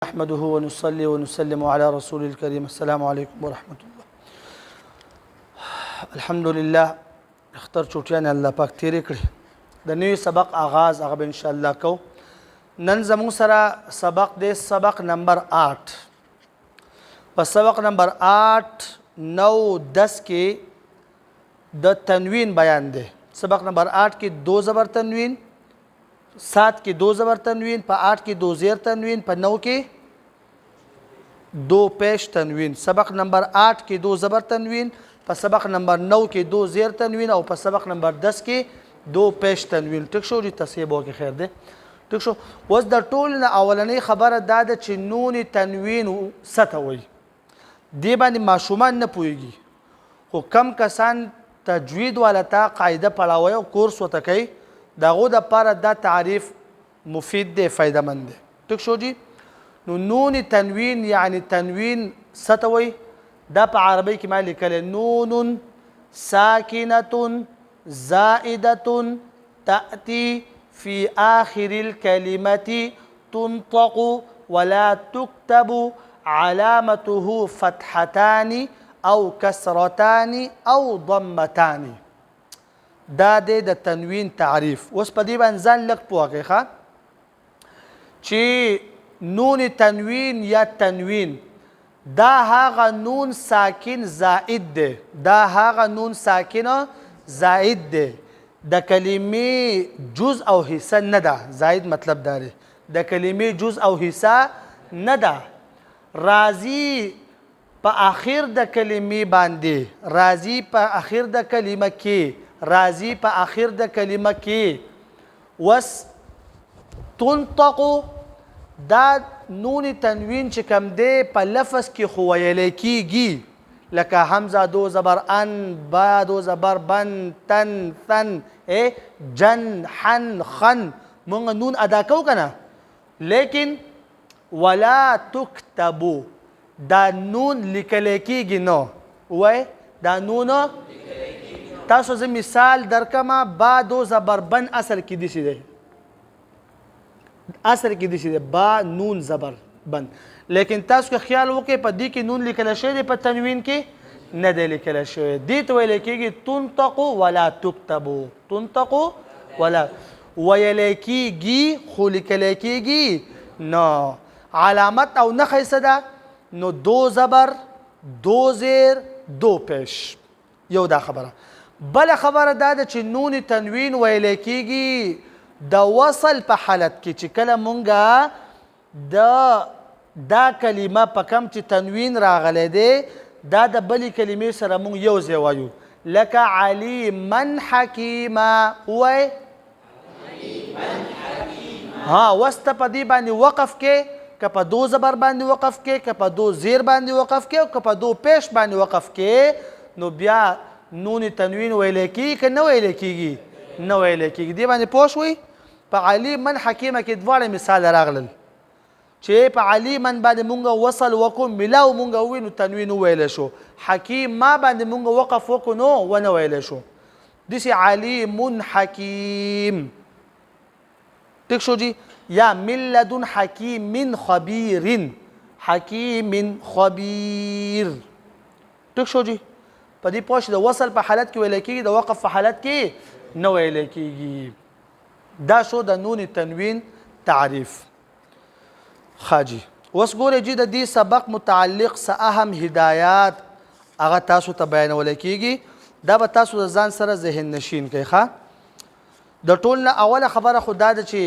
نحمده ونصلي ونسلم على رسول الكريم. السلام عليكم ورحمة الله. الحمد لله اختر چوټیان الله پاک تیرې کړې د نوي سبق آغاز هغه ان شاء الله کو. نن زموږ سره سبق دی سبق نمبر 8. په سبق نمبر 8 9 10 کې د تنوین بیان دی. سبق نمبر 8 کې 2 زبر تنوین، 7 کې 2 زبر تنوین، په 8 کې 2 زیر تنوین، په 9 کې 2 پیش تنوین. سبق نمبر 8 کې 2 زبر تنوین، په سبق نمبر 9 کې 2 زیر تنوین او په سبق نمبر 10 کې 2 پیش تنوین. ټیک شو جی تصحیح وکړئ خیر دی. ټیک شو. اوس د ټول نه اولنۍ خبره دا ده چې نون تنوین څه ته وایي. دې باندې ماشومان نه پوهېږي، خو کم کسان تجوید والا ته قاعده پړاوی او کورس ورته کوي، د هغو دپاره دا تعریف مفید دی، فایده مند دی. ټیک شو جی. نو نون تنوین یعنی تنوین څه ته وایي؟ دا په عربی کې ما لیکلی نون ساکنة زائدة تأتي في آخر الكلمة تنطق ولا تكتب علامته فتحتان او کسرتان او ضمتان. دا دی د تنوین تعریف. اوس په دې باندې ځان لږ پوه کړئ ښه چې نون تنوین یا تنوین دا هغه نون ساکن زائد دی. دا هغه نون ساکن زائد دی. د کلمې جز او حصه نه ده. زائد مطلب دا دی د کلمې جز او حصه نه ده. راځي په آخر د کلمې باندې، راځي په آخر د کلمه کې، راځي په آخر د کلمه کې. وس تنطقو دا نون تنوین چې کم دی په لفظ کې خو ویلی کېږي، لکه حمزه 2 زبر ان، با 2 زبر بن، تن ثن، جن حن خن، مونږ نون ادا کوو که نه. لیکن ولا تکتبو دا نون لیکلی کېږي نو. وای دا نون تاسو زه مثال درکمه. با 2 زبر بن اصل کې داسې دی، اصل کې داسې دی با نون زبر بن. لیکن تاسو که خیال وکړئ په دې کې نون لیکلی شوی دی، په تنوین کې نه دی لیکلی شوی. دې ته ویلی کېږي تنطقو ولا تکتبو. تنطقو ولا ویلی کېږي خو لیکلی کېږي نو. علامت او نښه څه ده؟ نو 2 زبر 2 زیر 2 پیش. یو دا خبره. بله خبره دا ده چې نون تنوین ویلی کېږي د وصل په حالت کې، چې کله مونږه دا کلمه په کم چې تنوین راغلی دی دا د بلې کلمې سره مونږ یو ځای وایو، لکه علیما حکیما. ووایئ اوس ته په دې باندې وقف کې، که په 2 زبر باندې وقف کې، که په 2 زیر باندې وقف کې، او که په 2 پیش باندې وقف کې، نو بیا نون تنوین ویلی کېږي که نه ویلی کېږي؟ نه ویلی کېږي. دې باندې پوه شوئ؟ په علیما حکیمه کې دواړه مثال راغلل چې په علیما باندې مونږ وصل وکړو، ملاو مونږ ووایو نو تنوین وویلی شو. حکیما باندې مونږ وقف وکړو نو ونه ویلی شو. داسې علیم حکیم. ټیک شو جی. یا من لدن حکیم خبیر، حکیم خبیر. ټیک شو جی. په دې پوه شئ د وصل په حالت کې ویلی کېږي، د وقف په حالت کې نه ویلی کېږي. دا شو د نون تنوین تعریف. خاجی اوس ګورئ جی د دې سبق متعلق څه اهم هدایات هغه تاسو ته بیانولی کېږي. دا به تاسو د ځان سره ذهن نشین کوئ ښه. د ټول نه اوله خبره خو دا ده چې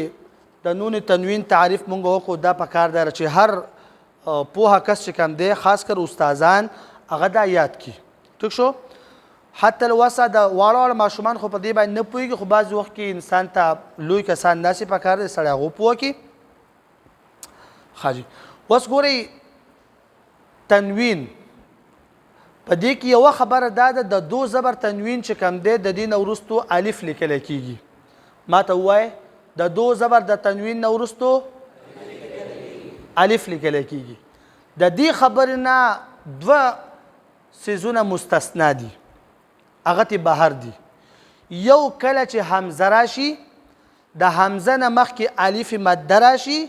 د نون تنوین تعریف مونږ وکړو. دا پکار دی چې هر پوهه کس چې کوم دی، خاص کر استادان، هغه دا یاد کړي. ټیک شو. حتی الوسه د واړه واړه ماشومان خو په دې باندې نه پوهېږي، خو بعضې وخت کې انسان ته لوی کسان داسې پکار دی سړی هغو پوه کړي. خاجي اوس ګورئ تنوین په دې کې یوه خبره دا ده د 2 زبر تنوین چې کوم دی د دې نه وروستو الف لیکلی کېږي. ما ته ووایئ د 2 زبر د تنوین نه وروستو الف لیکلی کېږي. د دې خبرې نه 2 څیزونه مستثنا دي، هغه ترې بهر دي. یو کله چې حمزه راشي، د حمزه نه مخکې الف مده راشي،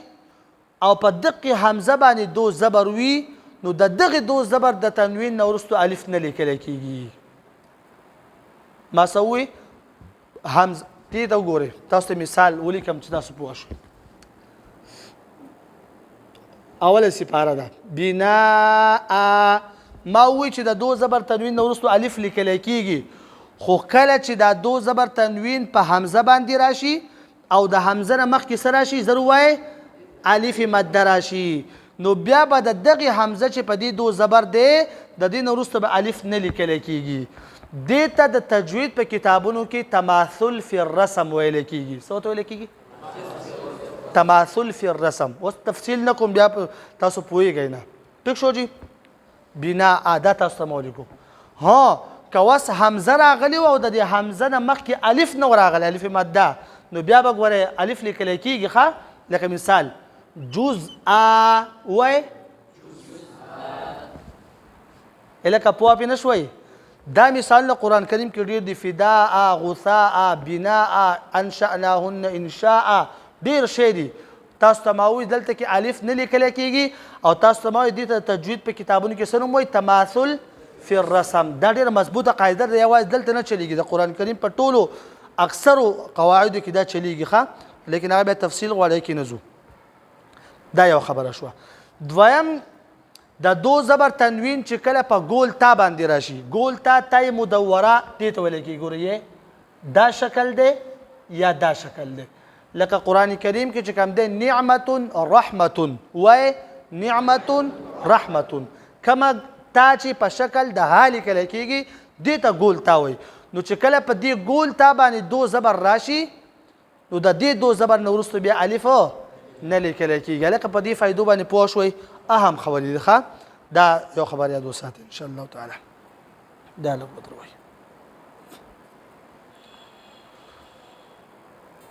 او په دقه حمزه باندې دو زبر وي نو د دغه دو زبر د تنوین نه وروسته الف نه لیکل کیږي. ما سوي حمزه دې ته وګورئ تاسو ته مثال ولیکم چې تاسو پوه شئ. اوله سپاره ده بناء ما وی چې د دو زبر تنوین نه وروسته الف لیکل کیږي خو کله چې دا دو زبر تنوین په حمزه باندې راشي او د حمزه نه مخکې سره راشي زر وای الف مد راشي نو بیا به د دغه حمزه چې په دې دو زبر دی د دې نه وروسته به الف نه لیکل کیږي. دې ته د تجوید په کتابونو کې تماثل فی الرسم ویل کیږي. څه ته ویل کیږي؟ تماثل فی الرسم. اوس تفصیل نه کوم بیا تاسو پوهیږئ نه. ټیک شو جی؟ بنا دا تاسو ته مولیکو ها که اوس حمزه راغلی او د دې حمزه نه مخکې الف نه راغلی الف ماده نو بیا به ګورئ الف لیکلی کېږي ښه لکه مثال جزء وای لکه پوه پې نه شوئ. دا مثال د قرآن کریم کې ډېر دي فداء غثاء بناء انشأناهن انشاء ډېر شی دي. تاسو ته ما وایي دلته کې الف نه لیکلی کېږي او تاسو ته ما وایي دې ته تجوید په کتابونو کې څه نوم وایي تماثل فی الرسم. دا ډېره مضبوطه قاعده ده یوازې دلته نه چلیږي د قرآن کریم په ټولو اکثرو قواعدو کې دا چلیږي ښه لیکن هغه بیا تفصیل غواړي کې نه ځو. دا یو خبره شوه. دویم د دو زبر تنوین چې کله په ګول تا باندې راشي ګول تا تای مدوره دې ته ویل کېږي ګورئ دا شکل دی یا دا شکل دی لکه قرآن کریم کې چې کوم دی نعمت رحمت وای نعمت رحمت کما تا چې په شکل د ها لیکل کېږي دې ته ګول تا وایي. نو چې کله په دې ګول تا باندې دو زبر راشي نو د دې دو زبر نه وروسته بیا الف نه لیکل کېږي. لکه په دې فایدو باندې پوه شوئ اهم خبرې ده دا یو خبر یاد وساتئ ان شاء الله تعالی دا لږ ودروئ.